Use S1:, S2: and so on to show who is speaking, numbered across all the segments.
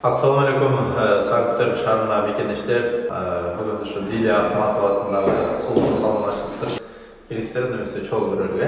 S1: Assalamu alaikum, Sankt-Peterburg şahrına mekendештер. Bugün şu Dilya Ахматова атындағы сұлулық салонын ашып тұр. Келесіздер немесе чоң көрерге.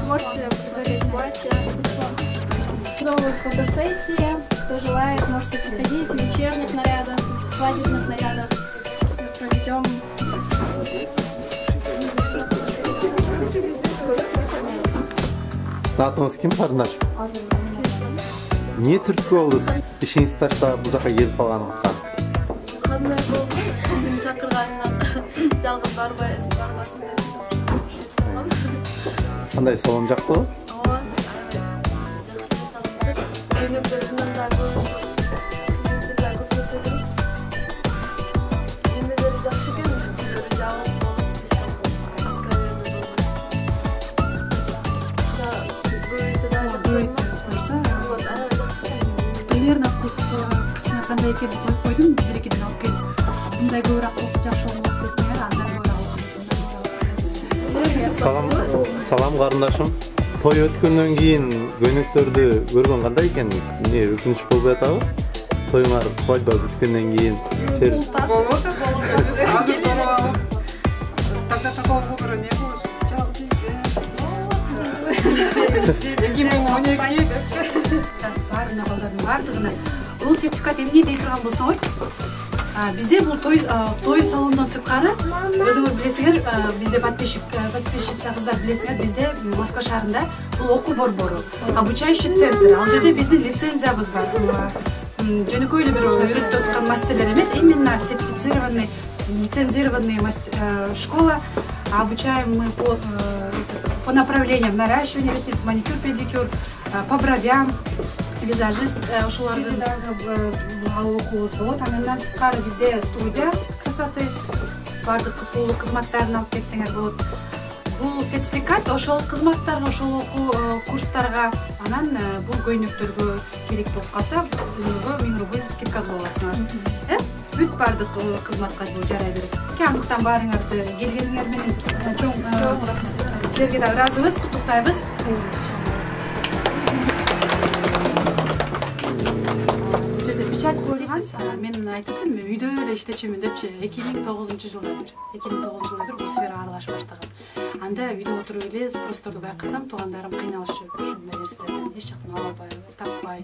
S2: Можете посмотреть платье. Новая фотосессия. Кто желает, можете приходить в вечерних нарядах, в свадебных нарядах. Проведем.
S1: Сынатыңыз кім қарындаш? Не түрткі олдыңыз? Ішіңіз таштап бұл жаққа келіп қалғаныңызға?
S2: Қандай болды? Сіздің шақырғанынан жалғыз барбасын деп.
S1: Қандай салон жақты ғой?
S3: Примерно вкусына қандай екенін қойып қойдым, бір-екіден алып келдім. Бұндай көбірек болса жақсы болмақ десеңер, андай көбірек.
S1: Салам қарындашым. Той өткеннен кейін көйнектерді көрген қандай екен? Не өкініш болып жатады? Тойыңар свадьба өткеннен кейін
S3: Азыр тұрып тогда такого выбора не было. Чал десе. 2012 бәріне қалдырдым, бардығына. Ол сертификат емне дей тұрған болса ғой. Бізде бұл той салондан сыртқары, өзіңіз білесіңер, бізде подписчица қыздар білесіңер, бізде Москва шарында бұл оқу борбору, обучающий центр. Ал жерде біздің лицензиябыз бар. Жөнөкөйлө бир үйрөтүп жаткан мастерлер эмес, именно лицензированный школа. Обучаем мы по направлениям наращивания ресниц, маникюр, педикюр, по бровям, визажист, ошолордун окуубуз болот. Андан сырткары бизде студия красоты, баардык сулуулук кызматтарын алып кетсеңер болот. Бул сертификат ошол кызматтарга, ошол окуу курстарга, анан бул көйнөктөргө керек болуп калса, 1000 рубль скидка кылып аласыңар. Бүт баардык кызматка бул жарай берет. Андыктан баарыңарды келгениңер менен чоң силерге да ыраазыбыз, куттуктайбыз. Печать көресіз, мен айтып едім, үйдө эле иштечүмүн депчи, 2009 жылда бир бул сферага аралашып баштагам. Анда үйдө отуруп эле спросторду байкасам, туугандарым кыйналышып, ушул нерселерден эч жактан ала албай, таппай.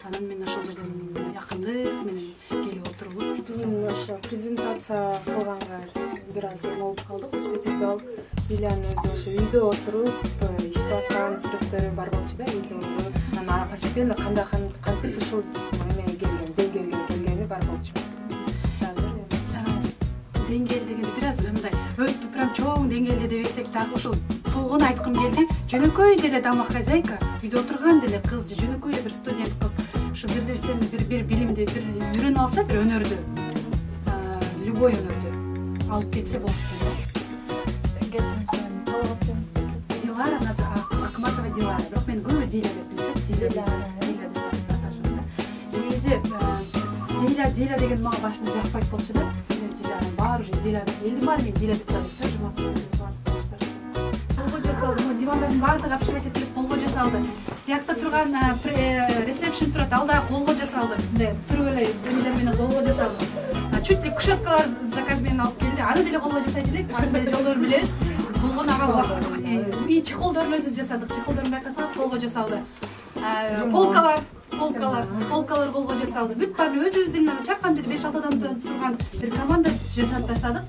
S3: Анан мен ошол жерден якындык менен келип отуруп,
S4: ошо презентация кылганга бир аз болуп калдык. Спецификалык Дилянын өзү ошо үйдө отуруп иштеп аткан сүрөттөрү бар болчу да, видеолору. Анан постепенно кантип ушул деңгээлге бар болчу.
S3: Деңгээл дегенде бир аз мындай өтүп прям чоң деңгээлде дебесек дагы ошол толгон айткым келди. Жөнөкөй деле домохозяйка, үйдө отурган деле кыз, жөнөкөй бир студент кыз, ушу бир нерсени, бир билимди, бир үйрөнүп алса, бир өнөрдү, любой өнөрдү алып кетсе болот экен. Дилара Ахматова Дилара, бирок мен көбү Диля деп билишет. Диля деген мага башында жакпайт болчу да. Бар уже Диля, элди бар мен Диля деп атайт да, жумасына. Колго жасалды, дивандардын баардыгы апшырайт этилип колго жасалды. Тиякта турган ресепшн турат, алда колго жасалды. Мындай туруп эле бөлмөлөр менен колго решеткалар заказ менен алып келди. Аны деле колго жасайт элек, аны деле жолдорун билебиз. Болгон ага убакыт. И чехолдорун өзүбүз жасадык. Чехолдорун байкасаңыз колго жасалды. Полкалар колго жасалды. Бүт баарын өзүбүздүн чаккан деле 5-6 адамдан турган бир команда жасап таштадык.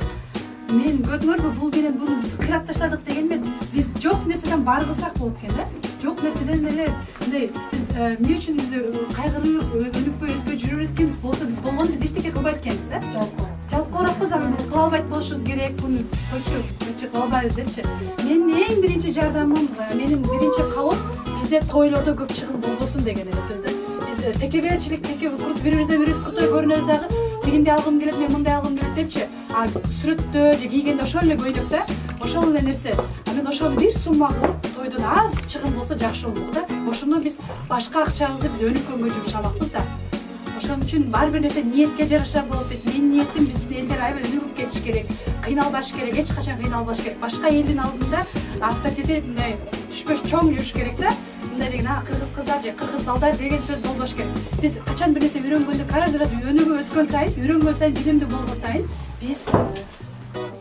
S3: Мен көрдүңөрбү, бул менен буну биз кыйрап таштадык деген эмес. Биз жок нерседен бар кылсак болот экен да. Жок нерседен эле мындай биз эмне үчүн биз кайгырып, өнүкпөй, өспөй жүрүп эткенбиз болсо, биз болгону биз эчтеке кылбайт экенбиз да. Жалкоорокпуз, аны кыла албайт болушубуз керек, буну койчу кыла албайбыз депчи. Менин эң биринчи жардамым, менин биринчи каалоом бизде тойлордо көп чыгым болбосун деген эле сөз да. Биз текеберчилик, бири-бирибизден бирибиз куртой көрүнөбүз дагы, тигинди алгым келет, мен мындай алгым келет депчи. А сүрөттө же кийгенде ошол эле көйлөк да, ошол эле нерсе. Мен ошону бир сумма кылып, тойдон аз чыгым болсо жакшы болот да. Ошону биз башка акчабызды биз өнүккөнгө жумшамакпыз да. Ошон үчүн ар бир нерсе ниетке жараша болот дейт. Менин ниетим биздин элдер аябай өнүгүп кетиш керек, кыйналбаш керек, эч качан кыйналбаш керек. Башка элдин алдында авторитети мындай түшпөш чоң жүрүш керек да. Мындай деген кыргыз кыздар же кыргыз балдар деген сөз болбош керек. Биз качан бир нерсе үйрөнгөндө, каждый раз өнүгүп өскөн сайын, үйрөнгөн сайын, билимдүү болгон сайын биз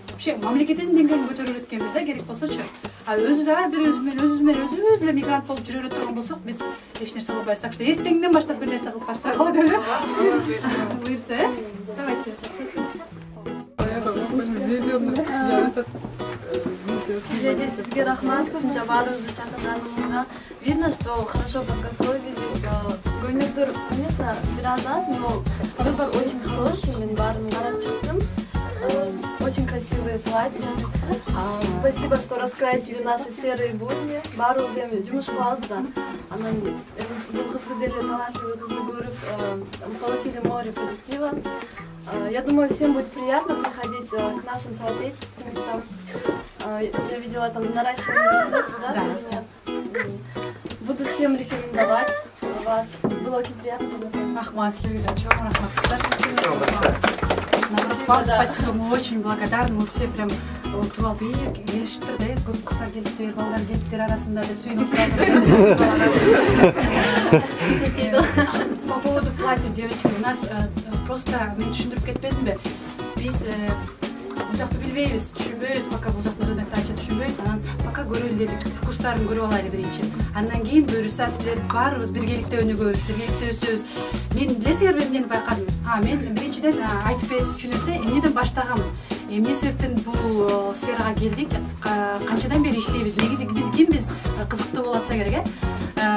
S3: вообще мамлекетибиздин деңгээлин көтөрүп өткөнбүз да, керек болсочу. А өзүбүз ар бирибиз менен өзүбүз эле мигрант болуп жүрө турган болсок, биз эч нерсе кылбайбыз. Так что эртеңден баштап бир нерсе кылып баштагыла деп. Буйрса, давайте.
S2: Сизге рахмат, ушунча баарыбызды чакырганыңызга. Видно, что хорошо подготовились. Көйнөктөр, конечно, biraz аз, но выбор очень хороший. Мен баарын карап чыктым. Очень красивые платья. Спасибо, что раскрасили наши серые будни. Баарыбыз эми жумуш кылабыз да. Анан бул кызды деле талантливый кызды көрүп, получили море позитива. Я думаю, всем будет приятно приходить к нашим соотечественникам. Я видела там наращивание ресниц, да? Да. Буду всем рекомендовать вас. Было очень приятно познакомиться.
S3: Рахмат, Славида, чего рахмат. Спасибо, мы очень благодарны. Мы все прям туалды еліштір, да, көп қыздар келіптер, балдар келіптер арасында деп сүйініп тұрады. По поводу платья, девочки, у нас просто, мен түшіндіріп кетпедім бе, біз бұл жақты білбейбіз, түшінбейбіз, пока бұл жақты редактанша түшінбейбіз, анан пока көрелі дедік, вкустарын көріп алайлы бірінші. Андан кейін бұйырса сіздер барыбыз біргелікте өнігөбүз, біргелікте өсөбүз. Мен білесіңер бе эмнени байкадым? Мен биринчиден айтып берчү нерсе эмнеден баштаганмын. Эмне себептен бул сферага келдик? Канчадан бери иштейбиз? Негизи биз кимбиз? Кызыктуу болуп атса керек,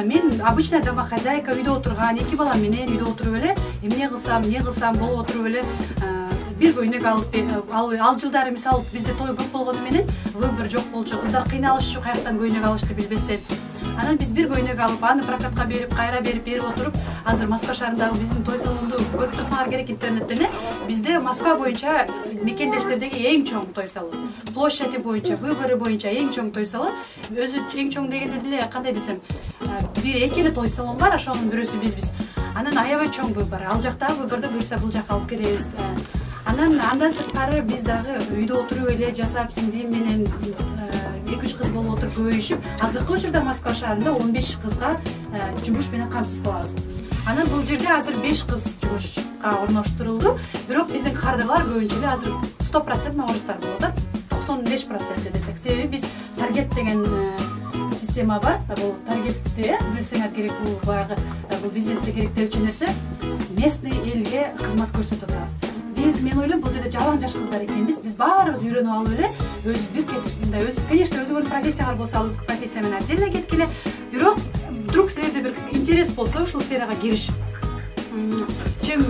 S3: Мен обычная домохозяйка, үйдө отурган, 2 балам менен үйдө отуруп эле, эмне кылсам болуп отуруп эле, бир көйнөк ал жылдары мисалы бизде той көп болгону менен выбор жок болчу. Кыздар кыйналышчу, каяктан көйнөк алышты билбестен. Анан биз бир көйнөк алып, аны прокатка берип, кайра берип отуруп, азыр Москва шаарындагы биздин той салонду көрүп турсаңар керек интернеттен. Бизде Москва боюнча мекендештердеги эң чоң той салон. Площади боюнча, выборы боюнча эң чоң той салон. Өзү эң чоң дегенде деле кандай десем, бир эки эле той салон бар, ошонун бирөөсү бизбиз. Анан аябай чоң выбор. Ал жактагы выборду буйрса бул жакка алып келебиз. Андан сырткары биз дагы үйдө отуруп эле жасап, сиңдим менен 2-3 кыз болуп отуруп көбөйүшүп, азыркы учурда Москва шаарында 15 кызга жумуш менен камсыз кылабыз. Анан бул жерде азыр 5 кыз жумушка орноштурулду. Бирок биздин кардырлар көбүнчө эле азыр 100% орустар болуп атат. 95% десек. Себеби биз таргет деген система бар. Бул таргетте билсеңер керек, бул баягы бул бизнесте керектелчү нерсе. Местный элге кызмат көрсөтүп атабыз. Мен ойлойм, бул жерде жалаң жаш кыздар экенбиз. Биз баарыбыз үйрөнүп алып эле, өзүбүз бир кесипте, конечно, өзүңөрдүн профессиялар болсо, ал профессия менен отдельно кеткиле. Бирок, вдруг силерде бир интерес болсо, ушул сферага киришип, чем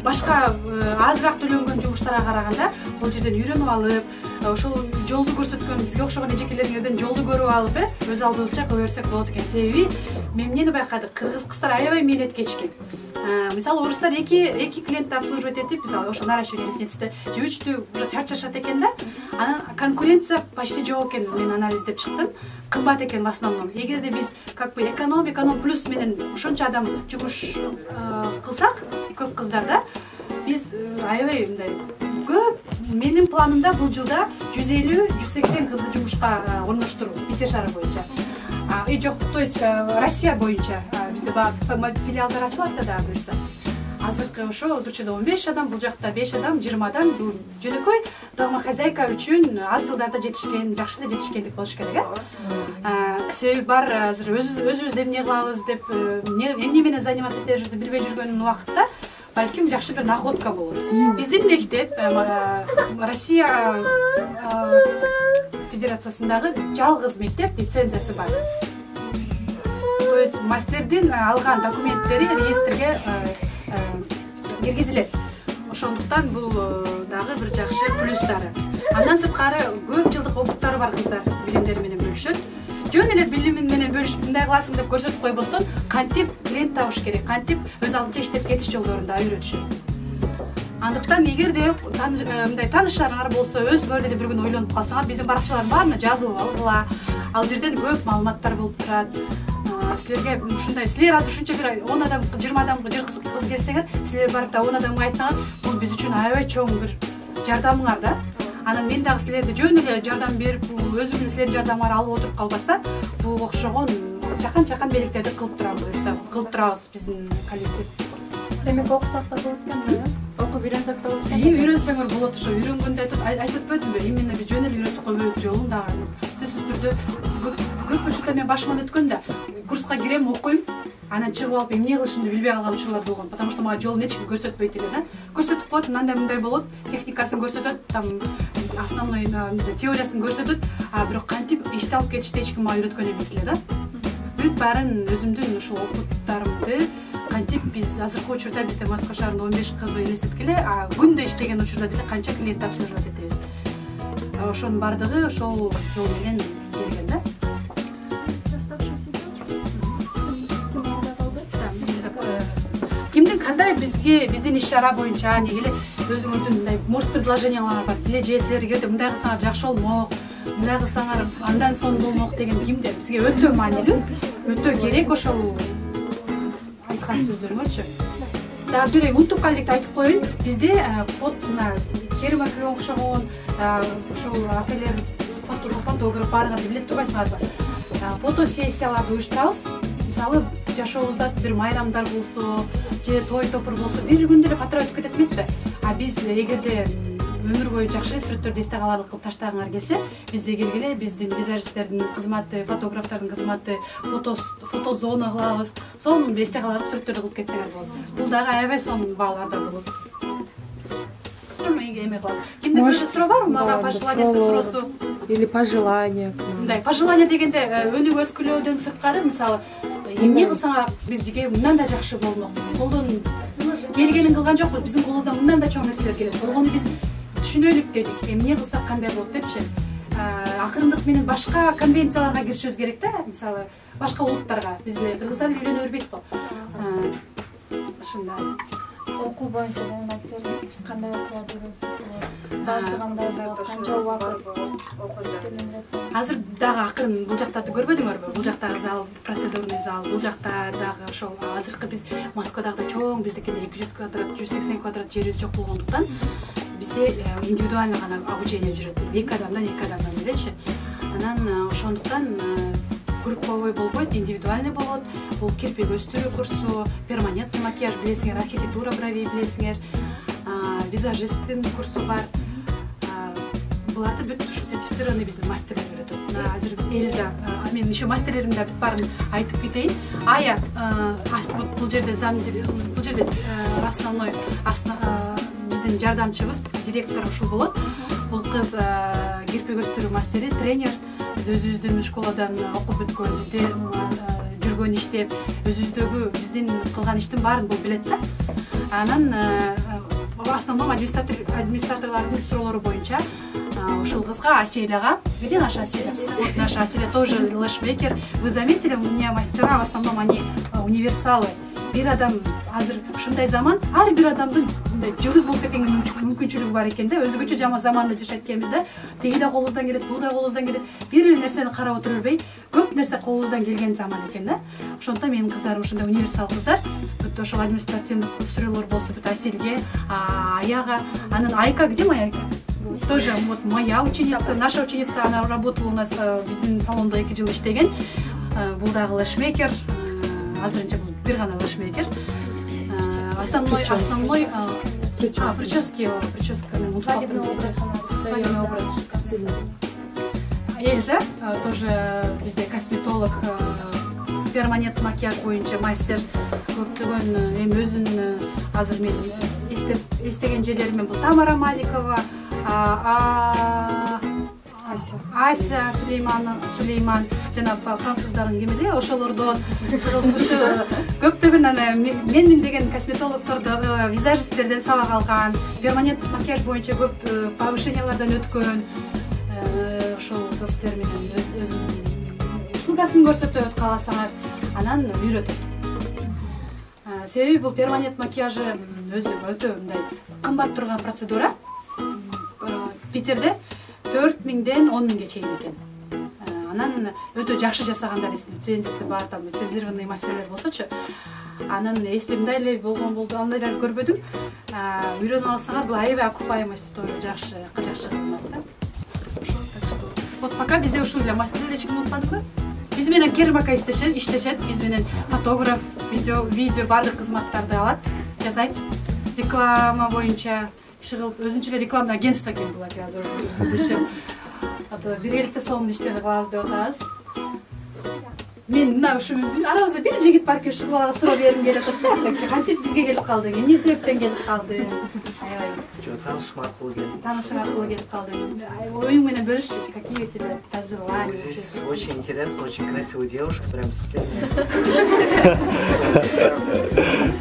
S3: башка азыраак төлөнгөн жумуштарга караганда, бул жерден үйрөнүп алып, ошол жолду көрсөткөн бизге окшогон эжекелериңерден жолду көрүп алып, өз алдыбызча кыла берсек болот экен. Себеби мен эмнени байкадык, кыргыз кыздар аябай мээнеткечкен. Мисалы орустар эки клиентти обслуживать этип, мисалы ошо наращивание ресницти же 3-түү чарчашат экен да. Анан конкуренция почти жок экен, мен анализдеп чыктым. Кымбат экен в основном. Эгерде биз как бы эконом плюс менен ошончо адам жумуш кылсак, көп кыздарда биз аябай мындай көп. Менин планымда бул жылда 150-180 кызды жумушка орноштуруу Питер шаары боюнча. Жок, то есть Россия боюнча бизде филиалдар ачылат да буюрса. азыркы ошо Озурчуда 15 адам, бул жакта 5 адам, 20 адам, бул жөнөкөй домохозяйка үчүн аз жылдарда жетишкен, жакшы да жетишкендик болуш керек, себеби бар азыр өзүбүз эмне кылабыз деп эмне менен заниматься этебизди билбей жүргөн убакытта балким жакшы бир находка болот. Биздин мектеп Россия Федерациясындагы жалгыз мектеп лицензиясы бар. То есть мастердин алган документтери реестрге киргизилет. Ошондуктан бул дагы бир жакшы плюстары. Андан сырткары көп жылдык опыттары бар кыздар билимдери менен бөлүшөт. Жөн эле билимин менен бөлүшүп мындай кыласың деп көрсөтүп койбостон, кантип клиент табыш керек, кантип өз алдынча иштеп кетиш жолдорун да үйрөтүшөт. Андыктан эгерде мындай таанышларыңар болсо, өзүңөр деле бир күн ойлонуп калсаңар, биздин баракчалардын баарына жазылып алгыла. Ал жерден көп маалыматтар болуп турат. Силерге ушундай, силер азыр ушунча бир 10 адам, 20 адам кыз келсеңер, силер барып да 10 адамга айтсаңар, бул биз үчүн аябай чоң бир жардамыңар да. Анан мен дагы силерди жөн эле жардам берип, өзүмдүн силердин жардамыңарды алып отуруп калбастан, бул окшогон чакан белектерди кылып турабыз биздин коллектив.
S2: Демек окусак да болот экен, окуп үйрөнсөк да болот экен.
S3: Үйрөнсөңөр болот, ошо үйрөнгөндө айтып өтпөдүмбү? Именно биз жөн эле үйрөтүп койбойбуз, жолун дагы. Сөзсүз түрдө көп учурда мен башыман өткөндө курска кирем, окуйм, анан чыгып алып эмне кылышымды билбей калган учурлар болгон. Потому что мага жолун эч ким көрсөтпөйт эле да. Көрсөтүп коет, мындай болот, техникасын көрсөтөт, там основной теориясын көрсөтөт, а бирок кантип ишти алып кетишти эч ким мага үйрөткөн эмес эле да. Бүт баарын өзүмдүн ушул опыттарымды кантип биз азыркы учурда бизде Москва шаарында 15 кыз элестеткиле, а күндө иштеген учурда деле канча клиент тапшырып атабыз. Ошонун бардыгы ошол жол менен келген да. Кимдин кандай биздин иш чара боюнча негеле өзүңөрдүн мындай может предложениялар бар. Деле жесилер эгерде мындай кылсаңар жакшы болмок, мындай кылсаңар андан сон болмок деген кимдер бизге өтө маанилүү, өтө керек ошол айткан сөздөрүңөрчү. Дагы бир унутуп калдык айтып коеюн. Бизде Керим акыга окшогон ошол апелер фотограф баарыңарды билип турбайсыңарбы? Фотосессияларды уюштурабыз. Мисалы, жашообузда бир майрамдар болсо, же той топур болсо, бир күндө эле катара өтүп кетет эмеспи? А биз эгерде өмүр бою жакшы сүрөттөрдү эсте каларлык кылып таштагыңар келсе, бизге келгиле, биздин визажисттердин кызматы, фотографтардын кызматы, фотозона кылабыз. Сонун эсте каларлык сүрөттөрдү кылып кетсеңер болот. Бул дагы аябай сонун бааларда болот. Кимде бир суроо барбы? Мага пожелание суроосу
S4: или пожелание?
S3: Мындай пожелание дегенде өнүгүп өскүлөөдөн сырткары, мисалы, эмне кылсаңар бизге мындан да жакшы болмок. Биз колдон келгенин кылган жокпуз. Биздин колубуздан мындан да чоң нерселер келет. Болгону биз түшүнөлүк дедик. Эмне кылсак кандай болот депчи. Акырындык менен башка конвенцияларга киришибиз керек да. Мисалы, башка улуттарга. Бизде кыргыздар үйлөнө бербейт го. Ушундай.
S2: Окуу боюнча да айтып бериңизчи, кандай окуп жүргөнсүз? Баасы кандай болот? Канча убакыт окуйт?
S3: Азыр дагы акырын бул жактарды көрбөдүңөрбү? Бул жактагы зал, процедурный зал, бул жакта дагы ошол азыркы биз Москвадагы чоң биздикинде 200 квадрат, 180 квадрат жерибиз жок болгондуктан бизде индивидуально гана обучение жүрөт. 2 адамдан элечи. Анан ошондуктан групповой болбойт, индивидуальный болот. Бул кирпик өстүрүү курсу, перманентный макияж билесиңер, архитектура бровей билесиңер, визажисттин курсу бар. Буларды бүт ушу сертифицированный биздин мастерлер үйрөтөт. Азыр Эльза, мен еще мастерлеримди бүт баарын айтып кетейин. Ая, бул жерде основной биздин жардамчыбыз, директор ушул болот. Бул кыз кирпик өстүрүү мастери, тренер. Биз өзүбүздүн школадан окуп бүткөн, бизде жүргөн иштеп, өзүбүздөгү биздин кылган иштин баарын бул билет да. Анан в основном администраторлордун суроолору боюнча ушул кызга, Аселяга, где наша Аселя? Вот наша Аселя тоже лэшмейкер. Вы заметили, у меня мастера в основном они универсалы. Бир адам азыр ушундай заман, ар бир адамдын жылдыз болуп кеткен мүмкүнчүлүгү бар экен да. Өзгөчө заманда жашайт экенбиз да. Теги да колубуздан келет, бул да колубуздан келет. Бир эле нерсени карап отура бербей, көп нерсе колубуздан келген заман экен да. Ошондуктан менин кыздарым ушундай универсал кыздар. Бүт ошол административдик сүрөөлөр болсо, бүт Аселге, Аяга, анан Айка, где моя Айка? Тоже вот моя ученица, наша ученица, она работала у нас биздин салонда 2 жыл иштеген. Бул дагы лэшмейкер, азырынча бул бир гана лэшмейкер. основной прически, прическа,
S2: Свадебный образ.
S3: свадебный образ. Эльза тоже бізде косметолог, перманент макияж боюнча мастер. Көптөгөн эми өзүн азыр мен эстеген жерлеримен бул Тамара Маликова, Ася Сулейман жана француздардын кимиде ошолордон ушу көптөгөн мен деген косметологдорду визажисттерден сабак алган, перманент макияж боюнча көп повышениялардан өткөн ошол кыздер менен өзүнүн услугасын көрсөтөт, кааласаңар анан үйрөтөт. Себеби бул перманент макияжы өзү өтө мындай кымбат турган процедура. Питерде 4000ден 10.000ге чейин экен. Анан өтө жакшы жасагандар, лицензиясы бар, там лицензированный мастерлер болсочу. Анан эстимде эле болду, андайларды көрбөдүм. Үйрөнүп алсаңар, бул аябай окупаемость жакшы кызмат да. Вот пока бізде ушул эле мастерлер эч ким унутпадыкпы? Биз менен кермака иштешет, биз менен фотограф, видео бардык кызматтарды алат, жасайт. Реклама боюнча иши кылып, өзүнчө эле рекламный агентство экен бул азыр. Биргеликте сонун иштерди кылабыз деп атабыз. Мен мына ушу арабызда бир жигит бар экен, ушу балага суроо бергим келип атат. Кантип бизге келип калды? Эмне себептен келип калды? Аябай.
S5: Танышым аркылуу келдим.
S3: Танышым аркылуу келип калды. Оюң менен бөлүшчү, какие у тебя пожелания?
S5: Здесь очень интересно, очень красивая девушка, прям сцена.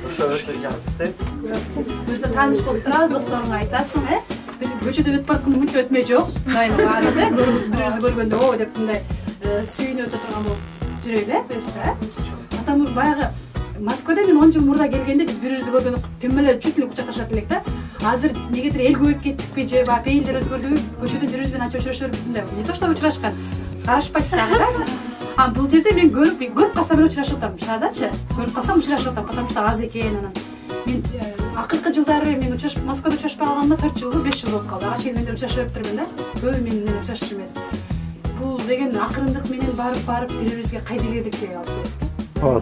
S5: Ошо өтө жакты.
S3: Өзү тааныш болуп турабыз, досторуңа айтасың, көчөдө өтүп баратканда мынтип өтмөй жок. Дайыма баарыбыз, бири-бирибизди көргөндө о деп мындай сүйүнүп өтө турган болуп жүрөлү, буюрса. Атам баягы Москвада мен 10 жыл мурда келгенде биз бири-бирибизди көргөндө тем эле чуть ли кучакташат элек да. Азыр негедир эл көбөйүп кеттикпи же пейилдер өзгөрдүбү, көчөдө бири-бирибиз менен анча учурашып мындай. Не то что учурашкан, карашпайт дагы да. Бул жерде мен көрүп калсам эле учурашып атам, шаардачы. Көрүп калсам учурашып атам, потому что аз экен анан. Мен акыркы жылдары мен Москвада учурашпай калганда 4 жыл, 5 жыл болуп калды. Ага чейин мен учурашып өттүрмүн да. Көбү менен учурашып эмес. Бул деген акырындык менен барып бири-бирибизге кайда келдик деп алып.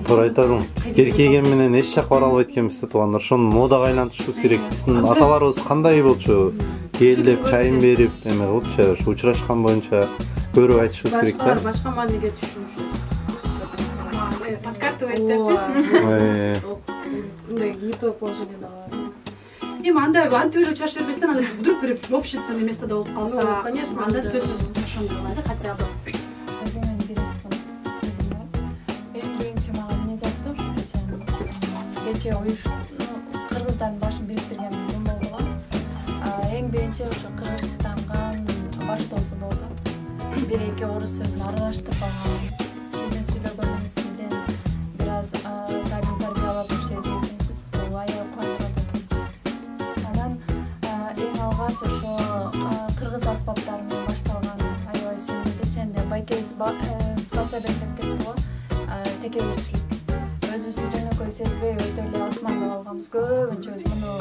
S1: Туура айтасың. Биз керкейген менен эч жакка бара албайт экенбиз да туугандар. Ошону модага айлантырышыбыз керек. Биздин аталарыбыз кандай болчу? Келдеп, чайын берип, эме кылыпчы, ушу учурашкан боюнча көрүп айтышыбыз керек да.
S4: Башка мааниге түшүнүшү.
S3: Подкатывать деп.
S4: Мындай не то положениеде каласың.
S3: Эми анда антип эле учурашып бербестен анда вдруг бир общественный местода болуп калса,
S4: конечно,
S3: анда сөзсүз ошондой кылат, хотя бы.
S2: Кече кыргыздардын башын бириктирген күн болду. Эң биринчи ошо Кыргызстанган баштоосу болду. Бир-эки орус сөзүн аралаштырып алган. Сиздин сүйлөгөнүңүздөн бир аз талим тарбиялап жүрсөңүз экенсиз. Бул аябай кубанырлык. Анан эң алгач ошо кыргыз аспаптары менен башталган аябай сүйүндү. Ченде байкебиз басабек кетти го. Текебирчилик. Өзүбүздү жөнөкөй сезбей өтө эле асмандап алганбыз. Көбүнчөбүз муну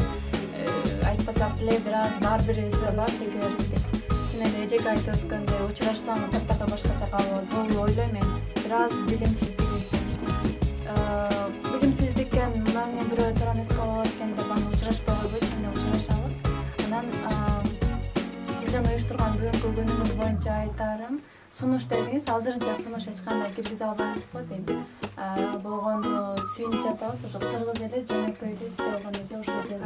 S2: айтпасак деле бир аз бар бирибизде бар текебирчилик. Чын эле эжеке айтып өткөндөй учурашсаң таптата башкача калат. Бул ойлойм мен бир аз билимсиздиктен мына бирөө туура эмес кылып алат экен деп аны учурашпай койбойт, чын эле учурашалы. Анан сиздин уюштурган бүгүнкү күнүңүз боюнча айтарым, сунуш дедиңиз, азырынча сунуш эч кандай киргизе албайбыз го дейм. Болгону сүйүнүп жатабыз, ошо кыргыз эли жөнөкөй эле истеп алган эже ошол жерде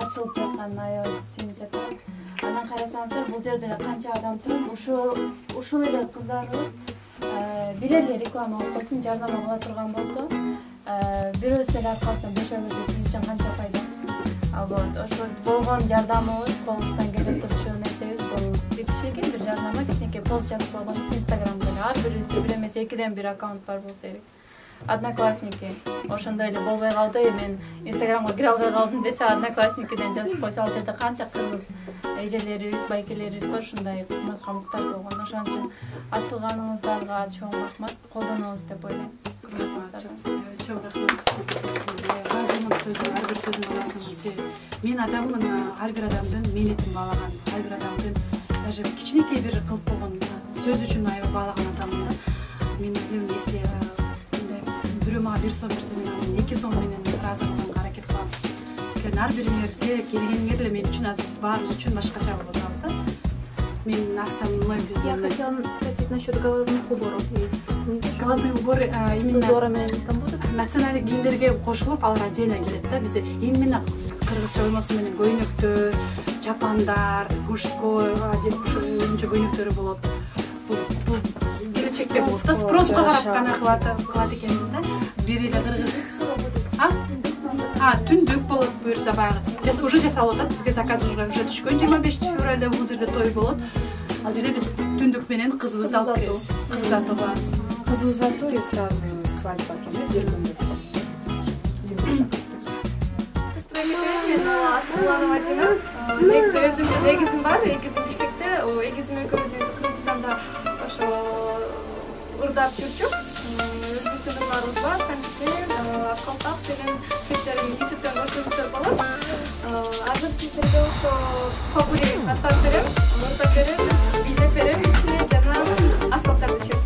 S2: ачылып жаткан аябай сүйүнүп жатабыз. Анан карасаңыздар, бул жерде канча адам туруп, ушул эле кыздарыбыз бир эле реклама алып койсун, жардама кыла турган болсо, бирөөбүз деле аркабыздан бөшөбөсө сиз үчүн канча пайда. Вот, ошо болгон жардамыбыз, колубуздан келе турчу нерсебиз бул кичинекей бир жардама, кичинекей пост жазып койгон Инстаграмда ар бирибизде бир эмес 2ден 1 аккаунт бар болсо керек. Одноклассники ошондой эле болбой калды. Мен Инстаграмга кире албай калдым десе, Одноклассникиден жазып койсо, ал жерде канча кыргыз эжелерибиз, байкелерибиз бар, ушундай кызматка муктаж болгон. Ошон үчүн ачылганыңыздарга чоң рахмат, колдонобуз деп ойлойм.
S3: Чоң рахмат. Газымын сөзүн, ар бир сөзүн аласың. Мен адаммын, ар бир адамдын мээнетин баалаган, ар бир адамдын даже кичинекей бир кылып койгон сөз үчүн аябай баалаган адаммын. Мен ойлойм, если біреу маған 1 сом берсе мен 2 сом менен разы болганга аракет кылам. Сен ар бириңерге келгениңер деле мен үчүн азыр биз баарыбыз үчүн башкача болуп атабыз да. Мен основной бизнес.
S4: Я хотела спросить насчет головных уборов.
S3: Головные уборы именно
S4: с узорами там будут?
S3: Националдык кийимдерге кошулуп алар отдельно келет да. Бизде именно кыргызча оймосу менен көйнөктөр, чапандар, мужской өзүнчө көйнөктөрү болот. Бул келечекте болот да. Спроско карап гана кылат экенбиз да. Бири эле кыргыз. Түндүк болот буюрса баягы. Уже жасалып атат. Бизге заказ уже түшкөн 25 февралда бул жерде той болот. Ал жерде биз түндүк менен кызыбызды алып келебиз. Кыз узатуу кылабыз.
S4: Кыз узатуу и сразу свадьба экен, бир күндүк.
S6: Атууланып атыйын. Негизи өзүмдүн эгизим бар, эгизим Бишкекте, эгизим экөөбүз Кыргызстанда ошо ырдап жүрчүк. Өзүбүздүн ырдарыбыз бар, концерт, калпак деген клиптерин YouTube'дан көрсөңүздөр болот. Азыр сиздерге ошо попури тастап берем, ырдап берем, бийлеп берем, ичине жана аспаптарды чечип.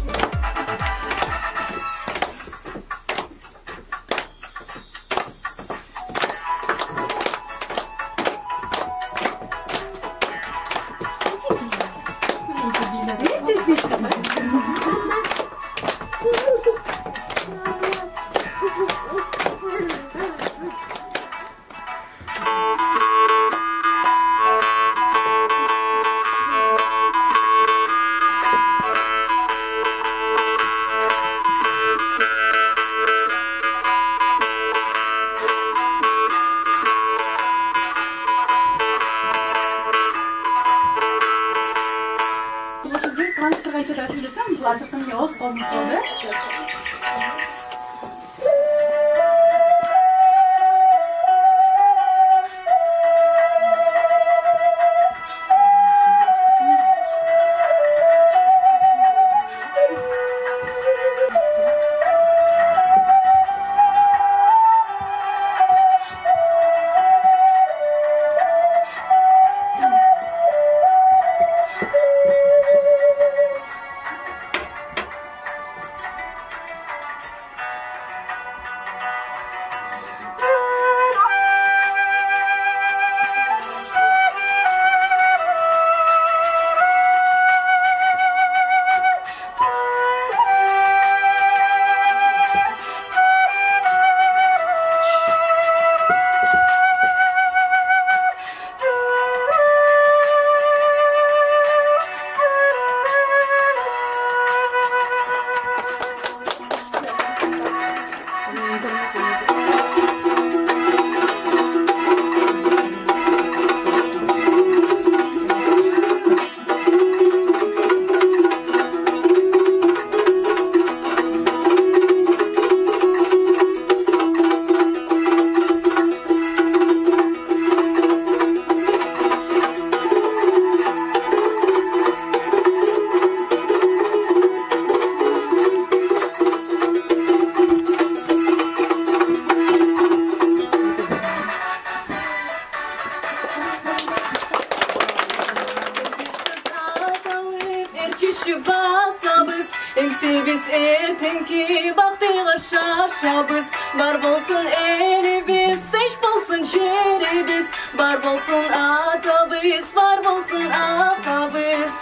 S7: Biz ertenki baktığa şaşabız. Var bolsun elimiz, teş bolsun şerimiz. Var bolsun atabız, var bolsun atabız.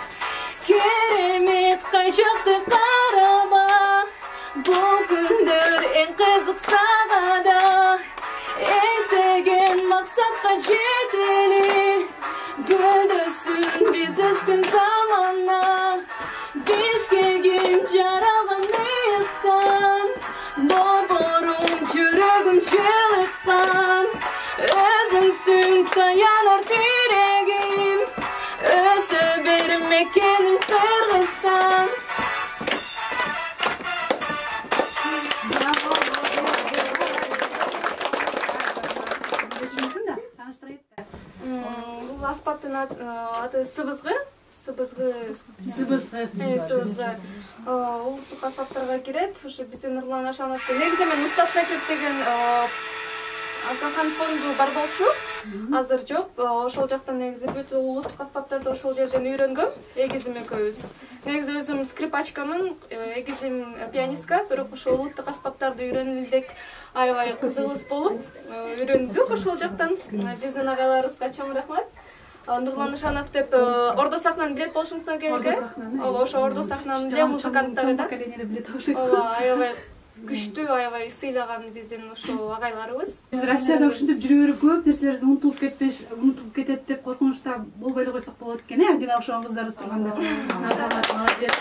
S7: Keremet kaçaktı karama. Bugündür en kızık sağada. Ezegen maksatka жетели. Gülüsün biz üzgün zamanla. Bişkegim jaralım yıktan. Boborum çürügüm çılıktan. Özünsün dayanır yüreğim. Öse vermek elim Kırgızstan.
S6: Бұл аспаптың аты сыбызғы. Улуттук аспаптарга кирет. Ушу биздин Нурлан Ашановдун негизи мен Устат Шакирт деген Акахан фонду бар болчу. Азыр жок. Ошол жактан негизи бүт улуттук аспаптарды ошол жерден үйрөнгөм. Эгизим экөөбүз. Негизи өзүм скрипачкамын, эгизим пианистка, бирок ошол улуттук аспаптарды үйрөнүлдек аябай кызыгыбыз болуп, үйрөндүк ошол жактан. Биздин агайларыбызга чоң рахмат. Нурлан Ишанов деп Ордо сахнаны билет болушуңуздар керек. Ооба, ошо Ордо сахнанын эле музыканттары да. Ооба, аябай күчтүү, аябай сыйлаган биздин ошо агайларыбыз.
S3: Биз Россияда ушинтип жүрө берип көп нерселерибиз унутулуп кетет деп коркунучта болбой эле койсок болот экен, Адина ошол кыздарыбыз турганда. Азамат, молодец.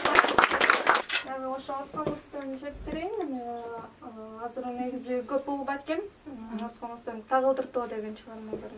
S6: Дагы ошо Оскомустун шектерин, азыр негизи көп болуп аткан. Оскомустун Тагылдыртоо деген чыгарма бар.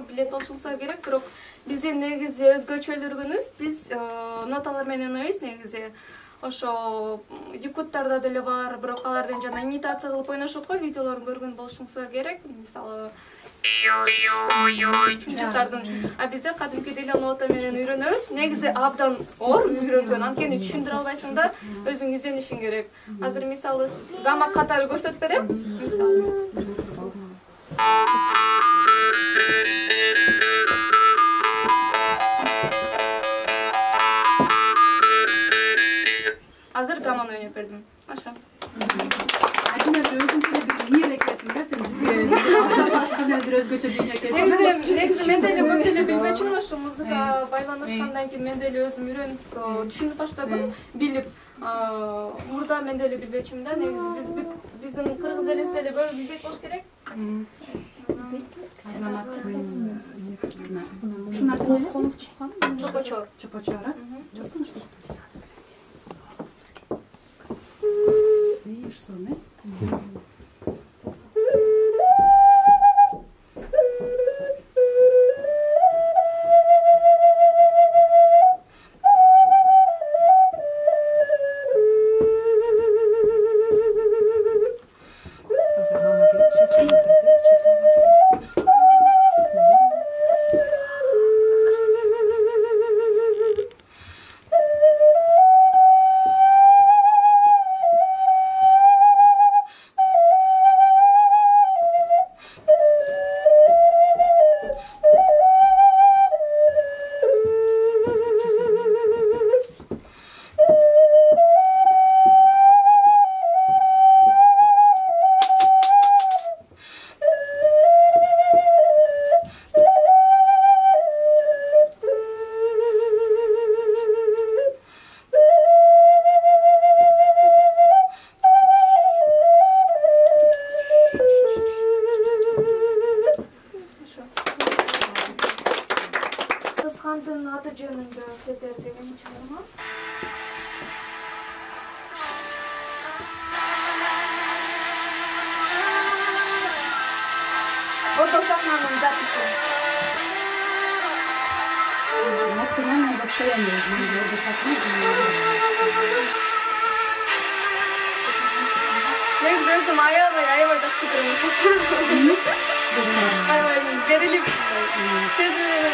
S6: Билет болушуңуздар керек, бирок биздин негизи өзгөчөлүгүбүз биз ноталар менен ойнойбуз негизи. Ошо дикуттарда деле бар, бирок алардын жана имитация кылып ойношот го, видеолорун көргөн болушуңуздар керек. Мисалы а бизде кадимки деле нота менен үйрөнөбүз. Негизи абдан оор үйрөнгөн, анткени түшүндүрө албайсың да, өзүң изденишиң керек. Азыр мисалы гамма катары көрсөтүп берем. Мисалы азыр гамманы ойноп бердим. Аша.
S3: Адина өзүң деле бир ниет экенсиң да, сен бизге кандай бир өзгөчө дүйнө экенсиң.
S6: Негизи мен деле көп деле билбечимин, ошо музыка байланышкандан кийин мен деле өзүм үйрөнүп, түшүнүп баштадым, билип. Мурда мен деле билбечимин да, негизи биздин кыргыз элеси деле билбейт болуш керек.
S3: Азамат. Шунун аты эмне?
S6: Чопочор.
S3: Чопочор, а? Видишь, сон,
S2: Kızgandığın adı canında seder dedim çağırma. Orada sahnenin записи.
S3: Максимальное достояние Ордо сахны.
S6: Негизи өзүм аябай жакшы көрөм ошочу. Аябай берилип сезим менен